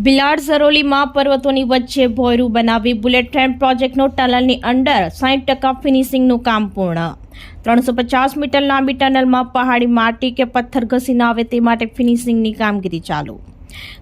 બિલાડ ઝરોલીમાં પર્વતોની વચ્ચે ભોંયરું બનાવી bullet train પ્રોજેક્ટનો ટનલની અંડર 60% ફિનિશિંગનું કામ પૂર્ણ। 350 મીટર લાંબી ટનલમાં પહાડી માટી કે પથ્થર ઘસી ન આવે તે માટે ફિનિશિંગની કામગીરી ચાલુ।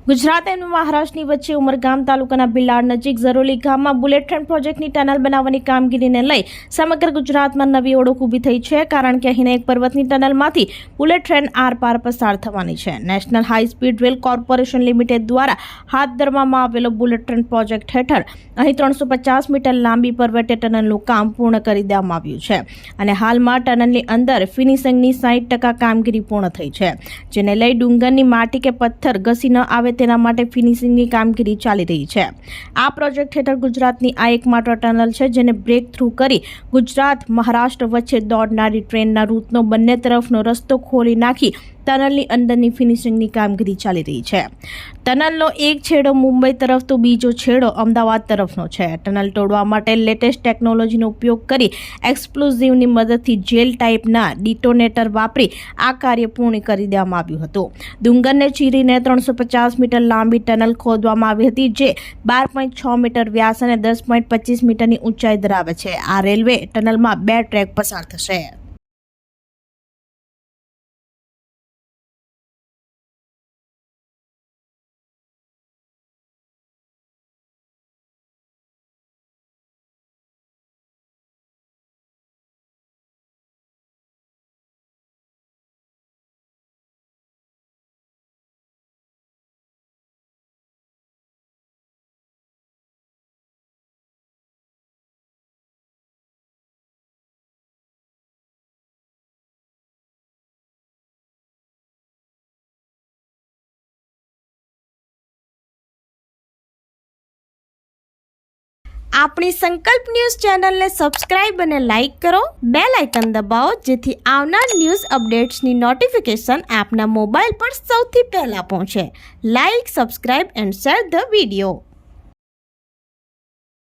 ગુજરાત અને મહારાષ્ટ્રની વચ્ચે ઉમરગામ તાલુકાના બિલાડ નજીક ઝરોલી ગામમાં બુલેટ ટ્રેન પ્રોજેક્ટની ટનલ બનાવવાની કામગીરીને લઈ સમગ્ર ગુજરાતમાં નવી ઓળખ ઊભી થઈ છે, કારણ કે અહીં એક પર્વતની ટનલમાંથી બુલેટ ટ્રેન આરપાર પસાર થવાની છે। National high speed rail corporation limited દ્વારા હાથ ધરવામાં આવેલો બુલેટ ટ્રેન પ્રોજેક્ટ હેઠળ અહીં 350 મીટર લાંબી પર્વતીય ટનલનું કામ પૂર્ણ કરી દેવામાં આવ્યું છે અને હાલમાં ટનલની અંદર ફિનિશિંગની 60% કામગીરી પૂર્ણ થઈ છે, જેને લઈ ડુંગરની માટી કે પથ્થર ઘસી ન આવે તેના માટે ફિનિશિંગની કામગીરી ચાલી રહી છે। આ પ્રોજેક્ટ હેઠળ ગુજરાતની આ એકમાત્ર ટનલ છે જેને બ્રેક થ્રુ કરી ગુજરાત મહારાષ્ટ્ર વચ્ચે દોડનારી ટ્રેનના રૂટનો બંને તરફનો રસ્તો ખોલી નાખી ટનલની અંદરની ફિનિશિંગની કામગીરી ચાલી રહી છે। ટનલનો એક છેડો મુંબઈ તરફ તો બીજો છેડો અમદાવાદ તરફનો છે। ટનલ તોડવા માટે લેટેસ્ટ ટેકનોલોજીનો ઉપયોગ કરી એક્સપ્લોઝિવની મદદથી જેલ ટાઈપના ડિટોનેટર વાપરી આ કાર્ય પૂર્ણ કરી દેવામાં આવ્યું હતું। ડુંગરને ચીરીને 350 મીટર લાંબી ટનલ ખોદવામાં આવી હતી, જે 12.6 મીટર વ્યાસ અને 10.25 મીટરની ઊંચાઈ ધરાવે છે। આ રેલવે ટનલમાં 2 ટ્રેક પસાર થશે। આપણી સંકલ્પ ન્યૂઝ ચેનલને સબસ્ક્રાઇબ અને લાઇક કરો, બેલ આઇકન દબાવો, જેથી આવનાર ન્યૂઝ અપડેટ્સની નોટિફિકેશન આપના મોબાઈલ પર સૌથી પહેલા પહોંચે। Like, subscribe and share the video.